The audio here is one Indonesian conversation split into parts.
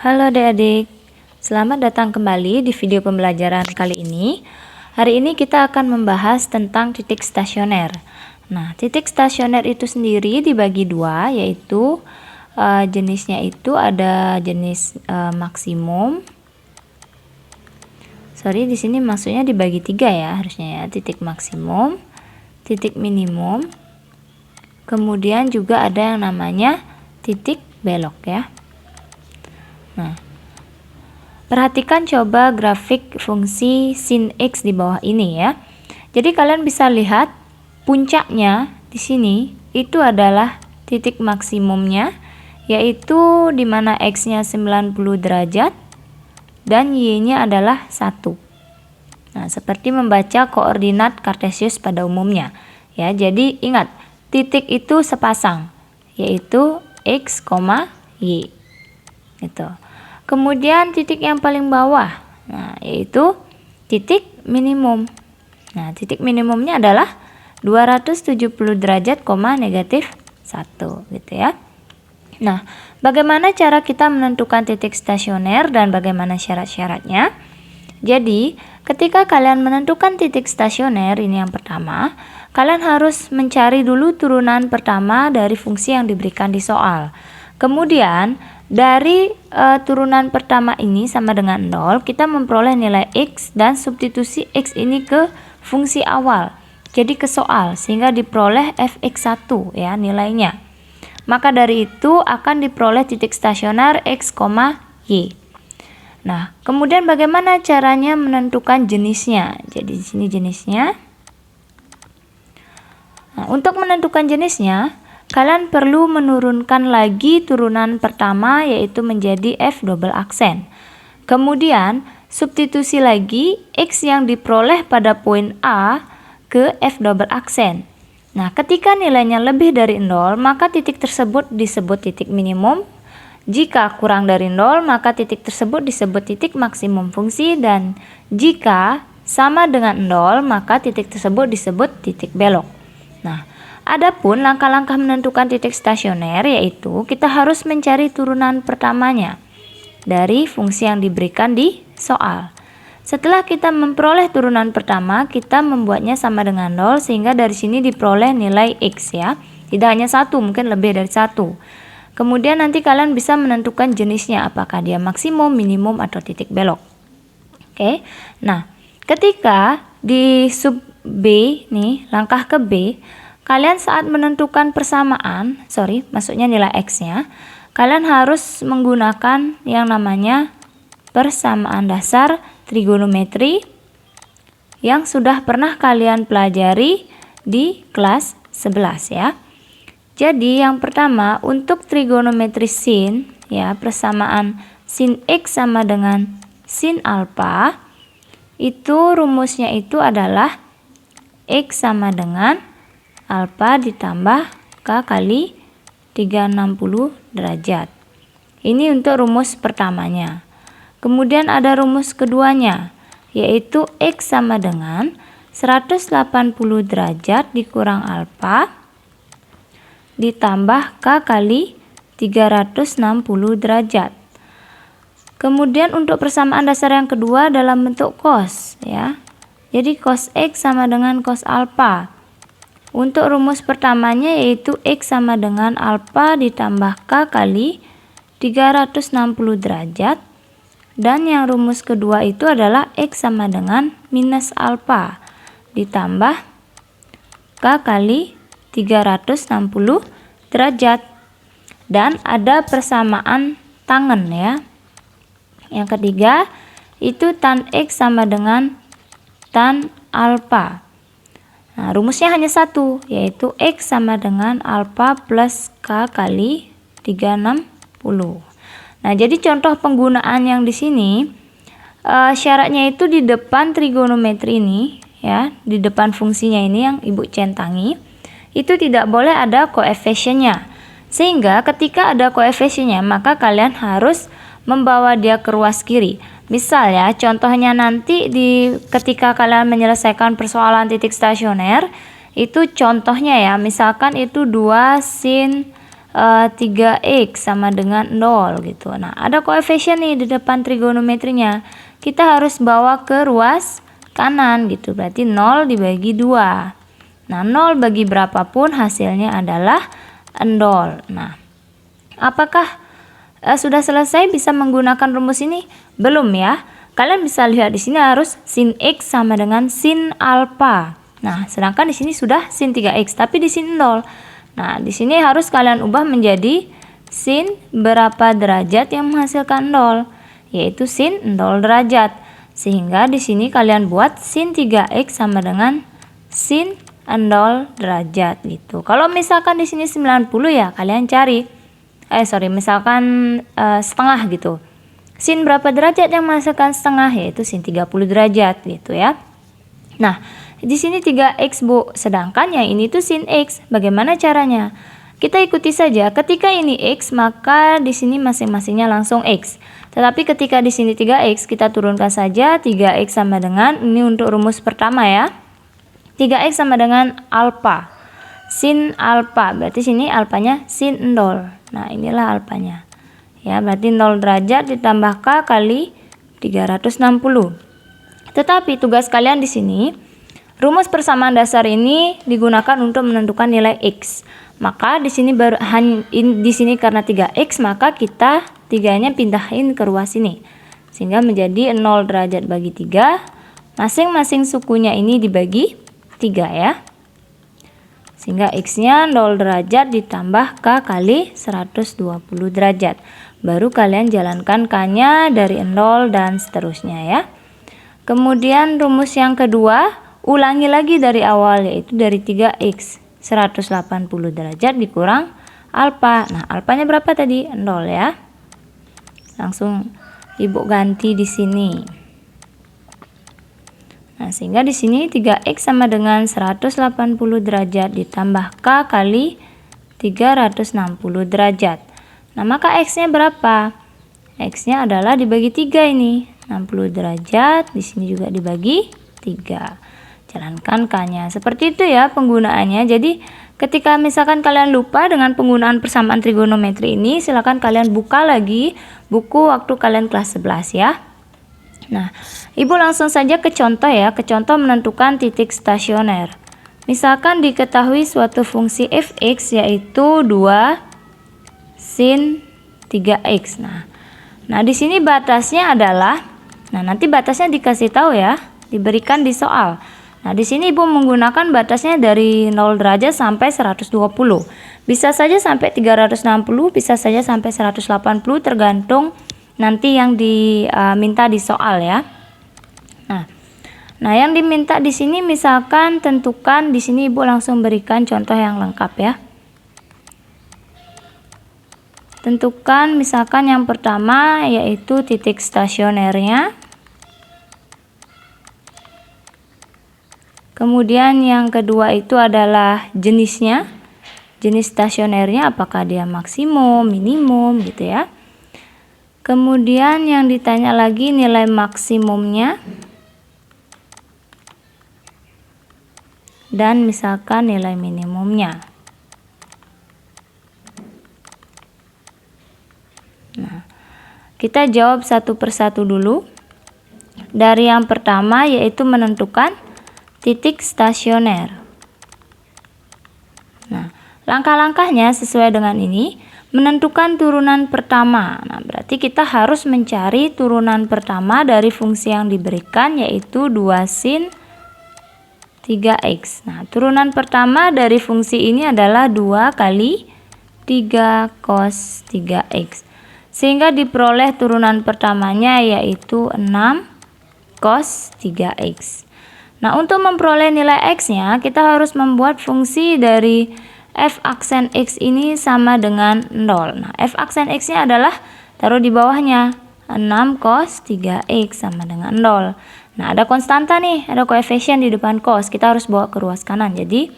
Halo adik-adik, selamat datang kembali di video pembelajaran kali ini. Hari ini kita akan membahas tentang titik stasioner. Nah, titik stasioner itu sendiri dibagi dua, yaitu jenisnya itu ada jenis maksimum. Di sini maksudnya dibagi tiga ya, harusnya ya, titik maksimum, titik minimum, kemudian juga ada yang namanya titik belok ya. Nah, perhatikan coba grafik fungsi sin X di bawah ini ya. Jadi kalian bisa lihat puncaknya di sini itu adalah titik maksimumnya, yaitu di mana X-nya 90 derajat dan Y-nya adalah 1. Nah, seperti membaca koordinat kartesius pada umumnya ya. Jadi ingat, titik itu sepasang, yaitu X, Y. Gitu. Kemudian titik yang paling bawah, nah yaitu titik minimum. Nah, titik minimumnya adalah 270 derajat, negatif 1 gitu ya. Nah, bagaimana cara kita menentukan titik stasioner dan bagaimana syarat-syaratnya? Jadi, ketika kalian menentukan titik stasioner, ini yang pertama, kalian harus mencari dulu turunan pertama dari fungsi yang diberikan di soal. Kemudian, dari turunan pertama ini sama dengan 0, kita memperoleh nilai X dan substitusi X ini ke fungsi awal, jadi ke soal, sehingga diperoleh fx1 ya nilainya. Maka dari itu akan diperoleh titik stasioner X, Y. Nah, kemudian bagaimana caranya menentukan jenisnya? Jadi di sini jenisnya. Nah, untuk menentukan jenisnya, kalian perlu menurunkan lagi turunan pertama, yaitu menjadi F double aksen. Kemudian substitusi lagi X yang diperoleh pada poin A ke F double aksen. Nah, ketika nilainya lebih dari 0, maka titik tersebut disebut titik minimum. Jika kurang dari 0, maka titik tersebut disebut titik maksimum fungsi, dan jika sama dengan 0, maka titik tersebut disebut titik belok. Nah, adapun langkah-langkah menentukan titik stasioner, yaitu kita harus mencari turunan pertamanya dari fungsi yang diberikan di soal. Setelah kita memperoleh turunan pertama, kita membuatnya sama dengan 0, sehingga dari sini diperoleh nilai X ya. Tidak hanya 1, mungkin lebih dari 1. Kemudian nanti kalian bisa menentukan jenisnya, apakah dia maksimum, minimum, atau titik belok. Oke. Nah, ketika di sub B nih, langkah ke B, kalian saat menentukan persamaan, maksudnya nilai X-nya, kalian harus menggunakan yang namanya persamaan dasar trigonometri yang sudah pernah kalian pelajari di kelas 11 ya. Jadi yang pertama, untuk trigonometri sin ya, persamaan sin X sama dengan sin alfa, itu rumusnya itu adalah X sama dengan alfa ditambah K kali 360 derajat. Ini untuk rumus pertamanya. Kemudian ada rumus keduanya, yaitu X sama dengan 180 derajat dikurang alfa ditambah K kali 360 derajat. Kemudian untuk persamaan dasar yang kedua dalam bentuk cos ya. Jadi cos X sama dengan cos alfa. Untuk rumus pertamanya yaitu X sama dengan alfa ditambah K kali 360 derajat. Dan yang rumus kedua itu adalah X sama dengan minus alfa ditambah K kali 360 derajat. Dan ada persamaan tangen ya. Yang ketiga itu tan X sama dengan tan alfa. Nah, rumusnya hanya satu, yaitu X sama dengan alfa plus K kali 360. Nah, jadi contoh penggunaan yang di sini, syaratnya itu di depan trigonometri ini, ya, di depan fungsinya ini yang Ibu centangi, itu tidak boleh ada koefisiennya. Sehingga ketika ada koefisiennya, maka kalian harus membawa dia ke ruas kiri. Misal ya, contohnya nanti ketika kalian menyelesaikan persoalan titik stasioner, itu contohnya ya, misalkan itu 2 sin 3x sama dengan 0 gitu. Nah, ada koefisien nih di depan trigonometrinya. Kita harus bawa ke ruas kanan gitu. Berarti 0 dibagi 2. Nah, 0 bagi berapapun hasilnya adalah 0. Nah, apakah sudah selesai bisa menggunakan rumus ini? Belum ya. Kalian bisa lihat di sini harus sin x sama dengan sin alfa. Nah, sedangkan di sini sudah sin 3x, tapi di sini 0. Nah, di sini harus kalian ubah menjadi sin berapa derajat yang menghasilkan 0, yaitu sin 0 derajat. Sehingga di sini kalian buat sin 3x sama dengan sin 0 derajat gitu. Kalau misalkan di sini 90 ya kalian cari misalkan setengah gitu. Sin berapa derajat yang menghasilkan setengah, yaitu sin 30 derajat gitu ya. Nah, di sini 3x Bu, sedangkan yang ini tuh sin x. Bagaimana caranya? Kita ikuti saja. Ketika ini x, maka di sini masing-masingnya langsung x. Tetapi ketika di sini 3x, kita turunkan saja 3x sama dengan, ini untuk rumus pertama ya, 3x sama dengan alfa, sin alfa. Berarti sini alfanya sin 0. Nah, inilah alfanya. Ya, berarti 0 derajat ditambah k kali 360. Tetapi tugas kalian di sini, rumus persamaan dasar ini digunakan untuk menentukan nilai x. Maka di sini di sini karena 3x, maka kita tiganya pindahin ke ruas ini. Sehingga menjadi 0 derajat bagi 3. Masing-masing sukunya ini dibagi 3 ya. Sehingga x-nya 0 derajat ditambah k kali 120 derajat. Baru kalian jalankan k-nya dari 0 dan seterusnya ya. Kemudian rumus yang kedua, ulangi lagi dari awal, yaitu dari 3x. 180 derajat dikurang alfa. Nah, alfanya berapa tadi? 0 ya. Langsung Ibu ganti di sini. Nah, sehingga di sini 3x sama dengan 180 derajat ditambah k kali 360 derajat. Nah, maka x-nya berapa? X-nya adalah dibagi 3 ini. 60 derajat, di sini juga dibagi 3. Jalankan k-nya. Seperti itu ya penggunaannya. Jadi, ketika misalkan kalian lupa dengan penggunaan persamaan trigonometri ini, silakan kalian buka lagi buku waktu kalian kelas 11 ya. Nah, Ibu langsung saja ke contoh ya, ke contoh menentukan titik stasioner. Misalkan diketahui suatu fungsi fx yaitu 2 sin 3x. Nah di sini batasnya adalah, nanti batasnya dikasih tahu ya, diberikan di soal. Nah, di sini Ibu menggunakan batasnya dari 0 derajat sampai 120. Bisa saja sampai 360, bisa saja sampai 180, tergantung nanti yang diminta di soal ya. Nah, yang diminta di sini misalkan tentukan, di sini Ibu langsung berikan contoh yang lengkap ya. Tentukan misalkan yang pertama yaitu titik stasionernya. Kemudian yang kedua itu adalah jenisnya. Jenis stasionernya apakah dia maksimum, minimum gitu ya. Kemudian yang ditanya lagi nilai maksimumnya. Dan misalkan nilai minimumnya. Nah, kita jawab satu persatu dulu. Dari yang pertama yaitu menentukan titik stasioner. Nah, langkah-langkahnya sesuai dengan ini. Menentukan turunan pertama. Nah, berarti kita harus mencari turunan pertama dari fungsi yang diberikan yaitu 2 sin 3x. Nah, turunan pertama dari fungsi ini adalah 2 kali 3 cos 3x. Sehingga diperoleh turunan pertamanya yaitu 6 cos 3x. Nah, untuk memperoleh nilai x-nya, kita harus membuat fungsi dari f aksen x ini sama dengan 0. Nah, f aksen x-nya adalah taruh di bawahnya. 6 cos 3x sama dengan 0. Nah, ada konstanta nih, ada koefisien di depan cos. Kita harus bawa ke ruas kanan. Jadi,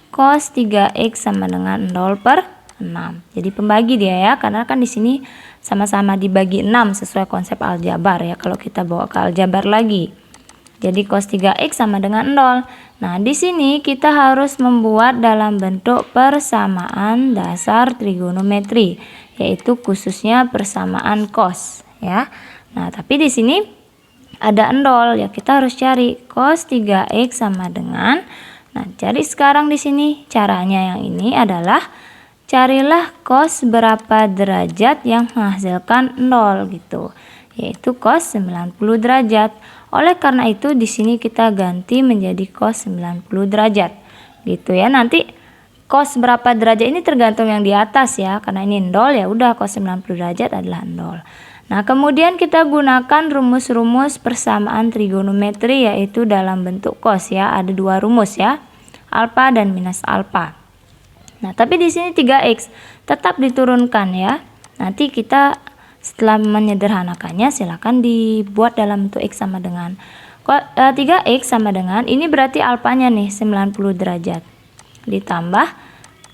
cos 3x sama dengan 0 per 6. Jadi, pembagi dia ya, karena kan di sini sama-sama dibagi 6 sesuai konsep aljabar ya, kalau kita bawa ke aljabar lagi. Jadi cos 3x sama dengan 0. Nah, di sini kita harus membuat dalam bentuk persamaan dasar trigonometri, yaitu khususnya persamaan cos ya. Nah, tapi di sini ada endol ya, kita harus cari cos 3x sama dengan. Nah, cari sekarang di sini caranya yang ini adalah carilah cos berapa derajat yang menghasilkan 0 gitu, yaitu cos 90 derajat. Oleh karena itu di sini kita ganti menjadi cos 90 derajat gitu ya. Nanti cos berapa derajat ini tergantung yang di atas ya, karena ini 0 ya udah cos 90 derajat adalah 0. Nah, kemudian kita gunakan rumus-rumus persamaan trigonometri, yaitu dalam bentuk cos ya. Ada dua rumus ya, alfa dan minus alfa. Nah, tapi di sini 3x tetap diturunkan ya. Nanti kita setelah menyederhanakannya silakan dibuat dalam bentuk x sama dengan 3x sama dengan, ini berarti alfanya nih 90 derajat ditambah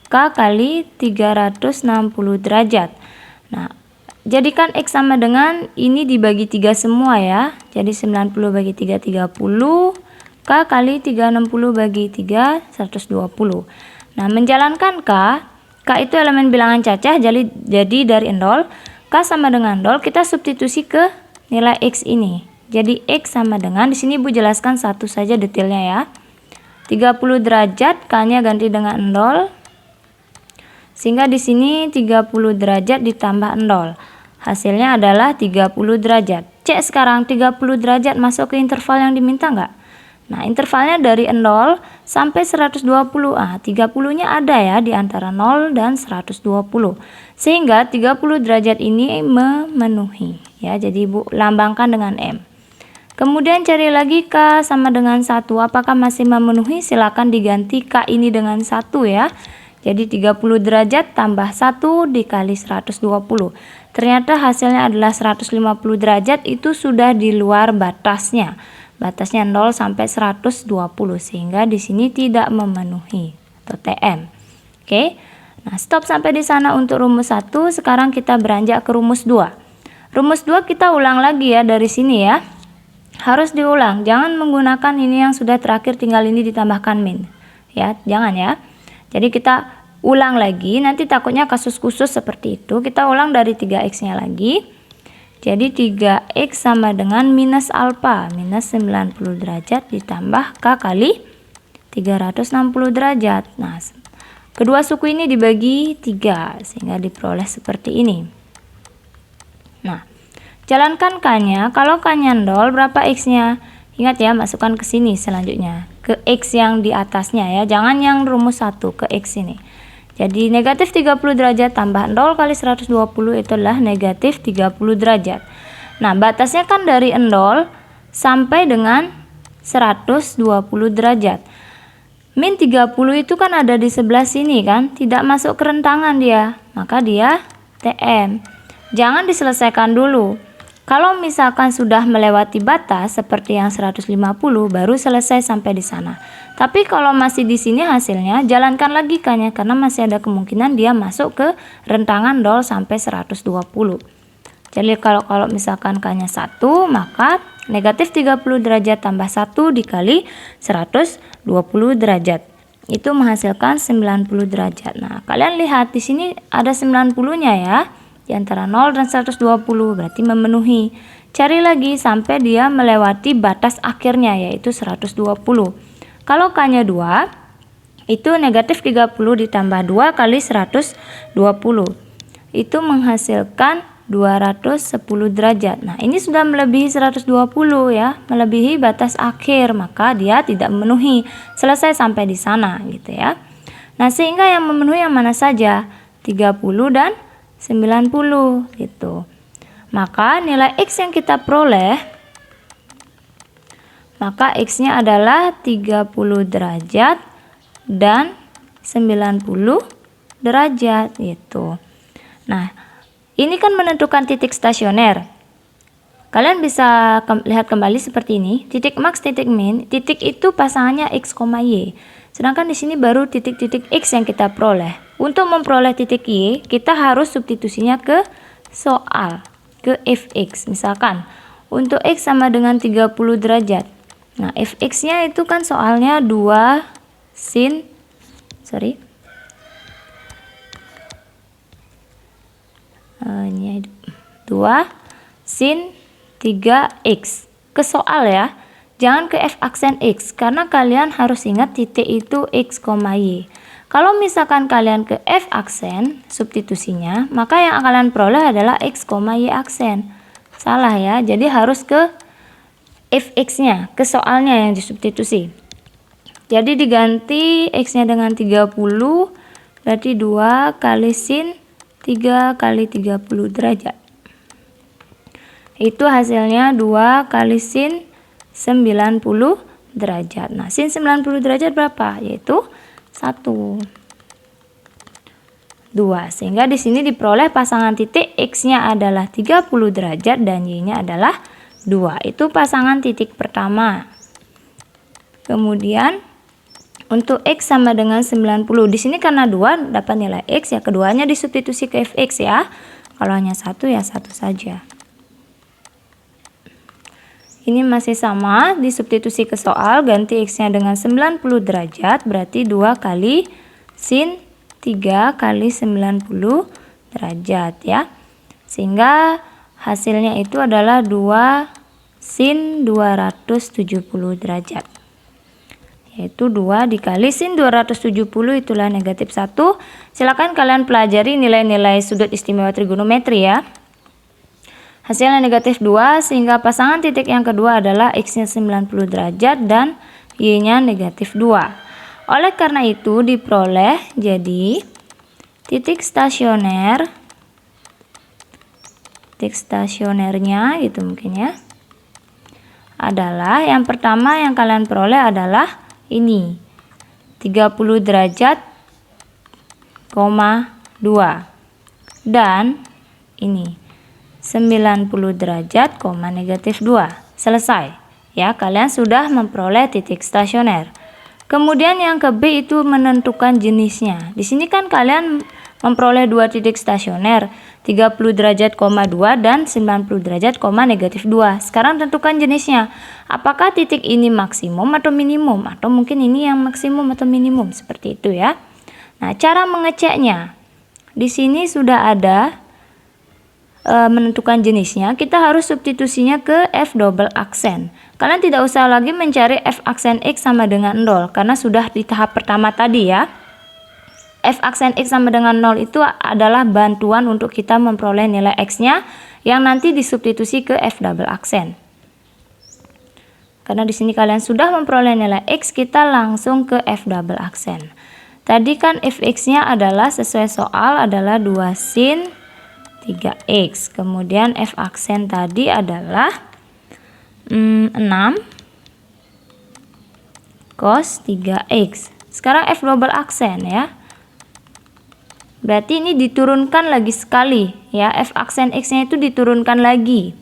k kali 360 derajat. Nah, jadikan x sama dengan ini dibagi 3 semua ya. Jadi 90 bagi 3 30, k kali 360 bagi 3 120. Nah, menjalankan k itu elemen bilangan cacah, jadi dari 0 k sama dengan 0, kita substitusi ke nilai x ini. Jadi x sama dengan, di sini Ibu jelaskan satu saja detailnya ya. 30 derajat, k-nya ganti dengan 0. Sehingga di sini 30 derajat ditambah 0. Hasilnya adalah 30 derajat. Cek sekarang 30 derajat masuk ke interval yang diminta enggak? Nah, intervalnya dari 0 sampai 120. 30-nya ada ya di antara 0 dan 120. Sehingga 30 derajat ini memenuhi ya. Jadi Ibu lambangkan dengan M. Kemudian cari lagi K sama dengan 1. Apakah masih memenuhi? Silakan diganti K ini dengan 1 ya. Jadi 30 derajat tambah 1 dikali 120. Ternyata hasilnya adalah 150 derajat, itu sudah di luar batasnya. Batasnya 0 sampai 120, sehingga di sini tidak memenuhi atau TM. Oke. Nah, stop sampai di sana untuk rumus 1. Sekarang kita beranjak ke rumus 2. Rumus 2 kita ulang lagi ya dari sini ya. Harus diulang. Jangan menggunakan ini yang sudah terakhir tinggal ini ditambahkan min. Ya, jangan ya. Jadi kita ulang lagi, nanti takutnya kasus khusus seperti itu. Kita ulang dari 3x-nya lagi. Jadi 3x sama dengan minus alfa, minus 90 derajat ditambah k kali 360 derajat. Nah, kedua suku ini dibagi 3 sehingga diperoleh seperti ini. Nah, jalankan k-nya. Kalau k-nya 0, berapa x-nya? Ingat ya, masukkan ke sini selanjutnya, ke x yang di atasnya ya. Jangan yang rumus 1, ke x ini. Jadi negatif 30 derajat tambah 0 kali 120 itu adalah negatif 30 derajat. Nah, batasnya kan dari 0 sampai dengan 120 derajat. Min 30 itu kan ada di sebelah sini kan, tidak masuk kerentangan dia, maka dia TM. Jangan diselesaikan dulu. Kalau misalkan sudah melewati batas seperti yang 150, baru selesai sampai di sana. Tapi kalau masih di sini hasilnya, jalankan lagi k-nya karena masih ada kemungkinan dia masuk ke rentangan 0 sampai 120. Jadi kalau misalkan k-nya 1, maka negatif 30 derajat tambah 1 dikali 120 derajat. Itu menghasilkan 90 derajat. Nah, kalian lihat di sini ada 90-nya ya. Di antara 0 dan 120 berarti memenuhi. Cari lagi sampai dia melewati batas akhirnya yaitu 120. Kalau k-nya 2, itu negatif 30 ditambah 2 kali 120. Itu menghasilkan 210 derajat. Nah, ini sudah melebihi 120 ya, melebihi batas akhir, maka dia tidak memenuhi. Selesai sampai di sana gitu ya. Nah, sehingga yang memenuhi yang mana saja? 30 dan 90 gitu. Maka nilai X yang kita peroleh, maka X-nya adalah 30 derajat dan 90 derajat gitu. Nah, ini kan menentukan titik stasioner. Kalian bisa lihat kembali seperti ini, titik max, titik min, titik itu pasangannya X, Y. Sedangkan di sini baru titik-titik X yang kita peroleh. Untuk memperoleh titik Y, kita harus substitusinya ke soal, ke fx. Misalkan, untuk X sama dengan 30 derajat. Nah, fx-nya itu kan soalnya 2 sin 2 sin 3x. Ke soal ya. Jangan ke f aksen x, karena kalian harus ingat titik itu x, y. Kalau misalkan kalian ke f aksen, substitusinya, maka yang kalian peroleh adalah x, y aksen. Salah ya, jadi harus ke fx-nya, ke soalnya yang disubstitusi. Jadi diganti x-nya dengan 30, berarti 2 kali sin 3 kali 30 derajat. Itu hasilnya 2 kali sin 90 derajat. Nah, sin 90 derajat berapa? Yaitu 1, 2. Sehingga di sini diperoleh pasangan titik x-nya adalah 30 derajat dan y-nya adalah 2. Itu pasangan titik pertama. Kemudian untuk x sama dengan 90. Di sini karena 2 dapat nilai x, ya keduanya disubstitusi ke fx ya. Kalau hanya 1 ya 1 saja. Ini masih sama, disubstitusi ke soal, ganti x-nya dengan 90 derajat, berarti 2 kali sin 3 kali 90 derajat ya. Sehingga hasilnya itu adalah 2 sin 270 derajat. Yaitu 2 dikali sin 270 itulah negatif 1. Silakan kalian pelajari nilai-nilai sudut istimewa trigonometri ya. Hasilnya negatif 2, sehingga pasangan titik yang kedua adalah x-nya 90 derajat dan y-nya negatif 2. Oleh karena itu diperoleh jadi titik stasionernya gitu mungkin ya, adalah yang pertama yang kalian peroleh adalah ini 30 derajat, 2 dan ini 90 derajat, negatif 2. Selesai. Ya, kalian sudah memperoleh titik stasioner. Kemudian yang ke B itu menentukan jenisnya. Di sini kan kalian memperoleh 2 titik stasioner, 30 derajat, 2 dan 90 derajat, negatif 2. Sekarang tentukan jenisnya. Apakah titik ini maksimum atau minimum? Atau mungkin ini yang maksimum atau minimum, seperti itu ya. Nah, cara mengeceknya. Di sini sudah ada menentukan jenisnya, kita harus substitusinya ke f double aksen. Kalian tidak usah lagi mencari f aksen x sama dengan 0 karena sudah di tahap pertama tadi ya. F aksen x sama dengan 0 itu adalah bantuan untuk kita memperoleh nilai x-nya yang nanti disubstitusi ke f double aksen. Karena di sini kalian sudah memperoleh nilai x, kita langsung ke f double aksen. Tadi kan fx-nya adalah sesuai soal adalah 2 sin 3x. Kemudian f aksen tadi adalah 6 cos 3x. Sekarang f double aksen ya. Berarti ini diturunkan lagi sekali ya. F aksen x-nya itu diturunkan lagi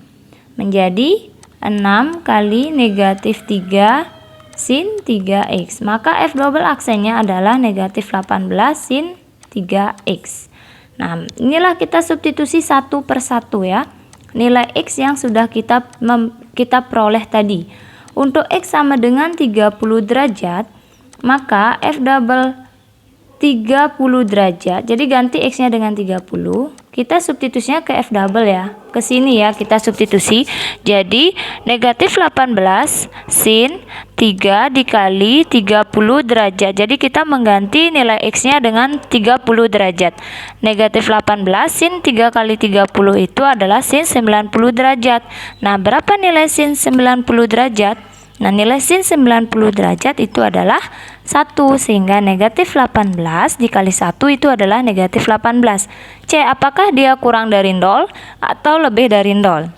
menjadi 6 kali negatif 3 sin 3x. Maka f double aksennya adalah negatif 18 sin 3x. Nah, inilah kita substitusi satu per satu ya. Nilai x yang sudah kita peroleh tadi. Untuk x sama dengan 30 derajat, maka f double 30 derajat. Jadi ganti x-nya dengan 30. Kita substitusinya ke f double ya. Ke sini ya kita substitusi. Jadi negatif 18 sin 3 dikali 30 derajat. Jadi kita mengganti nilai x-nya dengan 30 derajat. Negatif 18 sin 3 kali 30 itu adalah sin 90 derajat. Nah, berapa nilai sin 90 derajat? Nah, nilai sin 90 derajat itu adalah 1, sehingga negatif 18 dikali 1 itu adalah negatif 18. C, apakah dia kurang dari 0 atau lebih dari 0?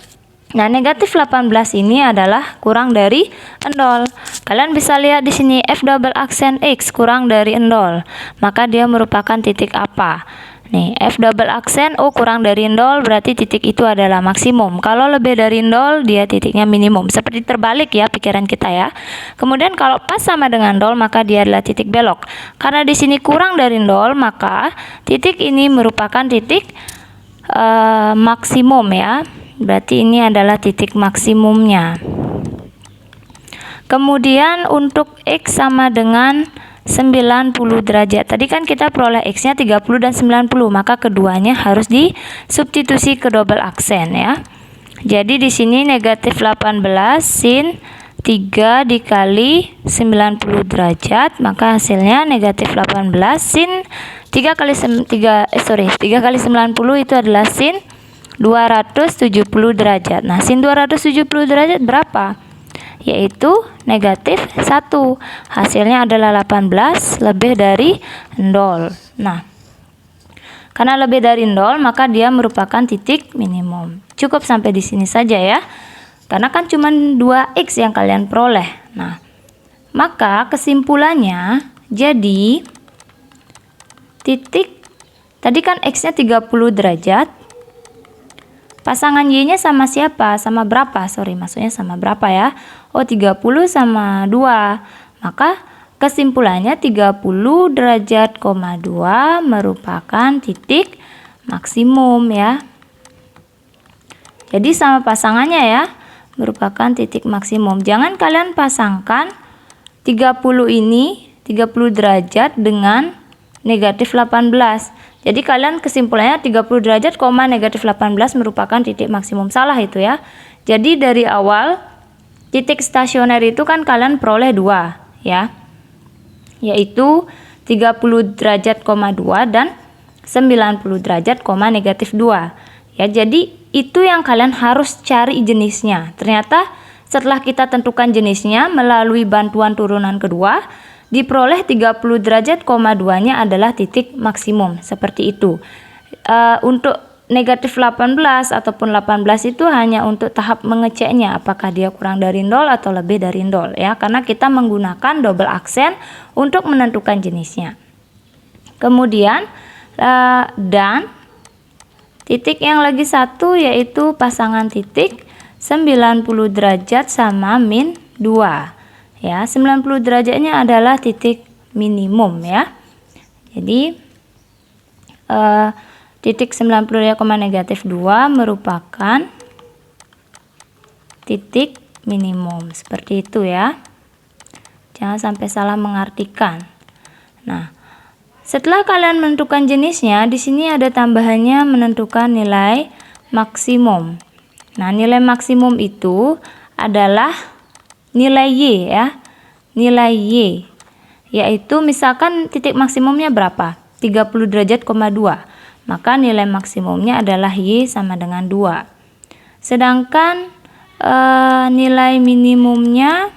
Nah, negatif 18 ini adalah kurang dari 0. Kalian bisa lihat di sini f double aksen x kurang dari 0. Maka dia merupakan titik apa? Nih, f double aksen kurang dari 0 berarti titik itu adalah maksimum. Kalau lebih dari 0 dia titiknya minimum. Seperti terbalik ya pikiran kita ya. Kemudian kalau pas sama dengan 0 maka dia adalah titik belok. Karena di sini kurang dari 0 maka titik ini merupakan titik maksimum ya. Berarti ini adalah titik maksimumnya. Kemudian untuk X sama dengan 90 derajat. Tadi kan kita peroleh X-nya 30 dan 90, maka keduanya harus disubstitusi ke double aksen ya. Jadi di sini negatif 18 sin 3 dikali 90 derajat, maka hasilnya negatif 18 sin 3 kali 90 itu adalah sin 270 derajat. Nah, sin 270 derajat berapa? Yaitu negatif 1. Hasilnya adalah 18 lebih dari 0. Nah, karena lebih dari 0, maka dia merupakan titik minimum. Cukup sampai di sini saja ya. Karena kan cuma 2X yang kalian peroleh. Nah, maka kesimpulannya jadi titik tadi kan X-nya 30 derajat. Pasangan Y-nya sama siapa? Sama berapa? Maksudnya sama berapa ya? Oh, 30 sama 2. Maka kesimpulannya 30 derajat, 2 merupakan titik maksimum ya. Jadi sama pasangannya ya, merupakan titik maksimum. Jangan kalian pasangkan 30 ini, 30 derajat dengan negatif 18. Jadi kalian kesimpulannya 30 derajat, negatif 18 merupakan titik maksimum. Salah itu ya. Jadi dari awal titik stasioner itu kan kalian peroleh 2 ya. Yaitu 30 derajat, 2 dan 90 derajat, negatif 2. Ya, jadi itu yang kalian harus cari jenisnya. Ternyata setelah kita tentukan jenisnya melalui bantuan turunan kedua, diperoleh 30 derajat, 2-nya adalah titik maksimum. Seperti itu. Untuk negatif 18 ataupun 18 itu hanya untuk tahap mengeceknya apakah dia kurang dari 0 atau lebih dari 0 ya. Karena kita menggunakan double aksen untuk menentukan jenisnya. Kemudian dan titik yang lagi satu yaitu pasangan titik 90 derajat sama min 2. Ya, 90 derajatnya adalah titik minimum ya. Jadi titik 90 derajat, negatif 2 merupakan titik minimum. Seperti itu ya. Jangan sampai salah mengartikan. Nah, setelah kalian menentukan jenisnya, di sini ada tambahannya menentukan nilai maksimum. Nah, nilai maksimum itu adalah nilai Y ya. Nilai Y yaitu misalkan titik maksimumnya berapa? 30 derajat, 2. Maka nilai maksimumnya adalah Y sama dengan 2. Sedangkan nilai minimumnya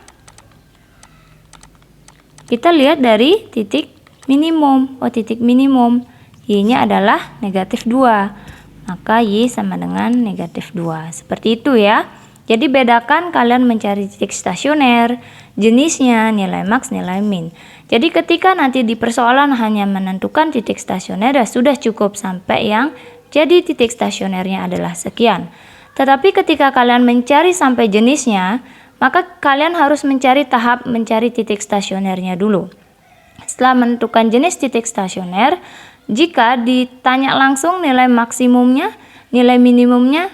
kita lihat dari titik minimum. Oh, titik minimum Y-nya adalah negatif 2. Maka Y sama dengan negatif 2. Seperti itu ya. Jadi bedakan kalian mencari titik stasioner, jenisnya, nilai max, nilai min. Jadi ketika nanti di persoalan hanya menentukan titik stasioner, sudah cukup sampai yang jadi titik stasionernya adalah sekian. Tetapi ketika kalian mencari sampai jenisnya, maka kalian harus mencari tahap mencari titik stasionernya dulu. Setelah menentukan jenis titik stasioner, jika ditanya langsung nilai maksimumnya, nilai minimumnya,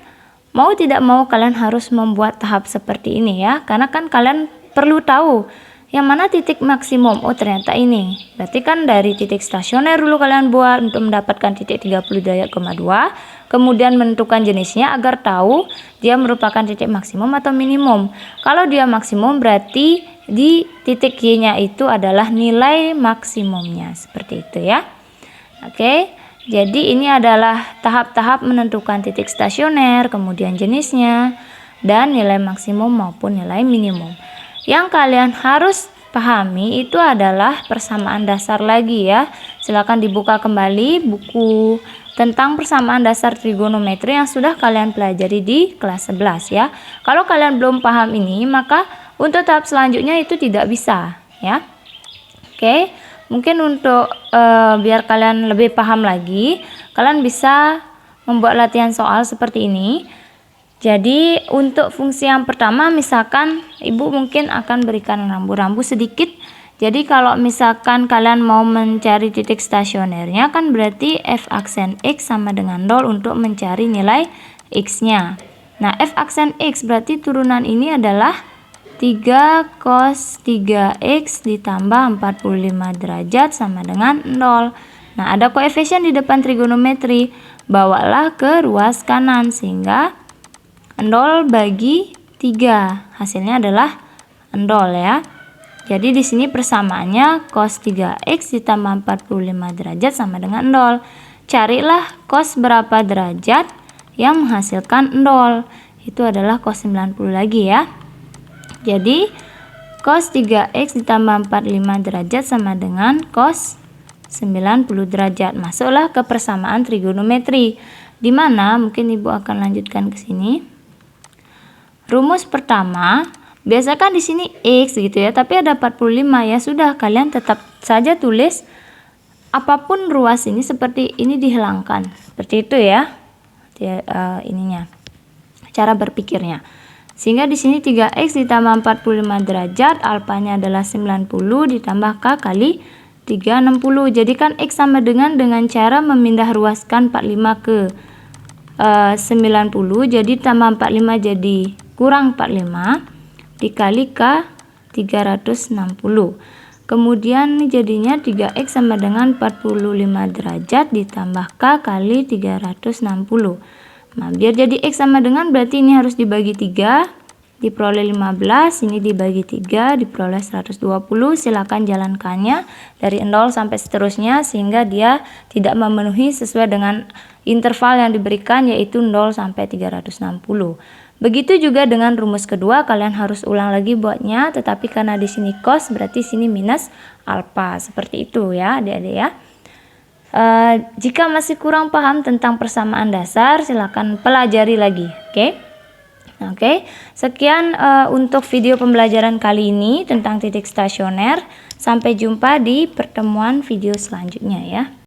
mau tidak mau kalian harus membuat tahap seperti ini ya. Karena kan kalian perlu tahu yang mana titik maksimum. Oh, ternyata ini. Berarti kan dari titik stasioner dulu kalian buat untuk mendapatkan titik 30 derajat, 2. Kemudian menentukan jenisnya agar tahu dia merupakan titik maksimum atau minimum. Kalau dia maksimum berarti di titik Y-nya itu adalah nilai maksimumnya. Seperti itu ya. Oke. Jadi ini adalah tahap-tahap menentukan titik stasioner, kemudian jenisnya, dan nilai maksimum maupun nilai minimum. Yang kalian harus pahami itu adalah persamaan dasar lagi ya. Silakan dibuka kembali buku tentang persamaan dasar trigonometri yang sudah kalian pelajari di kelas 11 ya. Kalau kalian belum paham ini, maka untuk tahap selanjutnya itu tidak bisa ya. Oke. Mungkin untuk biar kalian lebih paham lagi, kalian bisa membuat latihan soal seperti ini. Jadi untuk fungsi yang pertama, misalkan ibu mungkin akan berikan rambu-rambu sedikit. Jadi kalau misalkan kalian mau mencari titik stasionernya, kan berarti f aksen x sama dengan 0 untuk mencari nilai x-nya. Nah, f aksen x berarti turunan ini adalah 30 3 cos 3x ditambah 45 derajat sama dengan 0. Nah, ada koefisien di depan trigonometri. Bawalah ke ruas kanan sehingga 0 bagi 3. Hasilnya adalah 0 ya. Jadi di sini persamaannya cos 3x ditambah 45 derajat sama dengan 0. Carilah cos berapa derajat yang menghasilkan 0. Itu adalah cos 90 lagi ya. Jadi cos 3x ditambah 45 derajat sama dengan cos 90 derajat. Masuklah ke persamaan trigonometri. Di mana mungkin Ibu akan lanjutkan ke sini. Rumus pertama, biasakan di sini x gitu ya, tapi ada 45 ya. Sudah, kalian tetap saja tulis apapun ruas ini seperti ini dihilangkan. Seperti itu ya. Ininya. Cara berpikirnya. Sehingga di sini 3x ditambah 45 derajat, alfanya adalah 90 ditambah k kali 360. Jadikan x sama dengan cara memindah ruaskan 45 ke 90. Jadi tambah 45 jadi kurang 45 dikali k 360. Kemudian jadinya 3x sama dengan 45 derajat ditambah k kali 360. Nah, biar jadi x sama dengan berarti ini harus dibagi 3, diperoleh 15, ini dibagi 3, diperoleh 120. Silakan jalankannya dari 0 sampai seterusnya sehingga dia tidak memenuhi sesuai dengan interval yang diberikan, yaitu 0 sampai 360. Begitu juga dengan rumus kedua, kalian harus ulang lagi buatnya, tetapi karena di sini cos berarti sini minus alfa. Seperti itu ya, Adik-adik ya. Jika masih kurang paham tentang persamaan dasar, silakan pelajari lagi. Oke. Sekian untuk video pembelajaran kali ini tentang titik stasioner. Sampai jumpa di pertemuan video selanjutnya ya.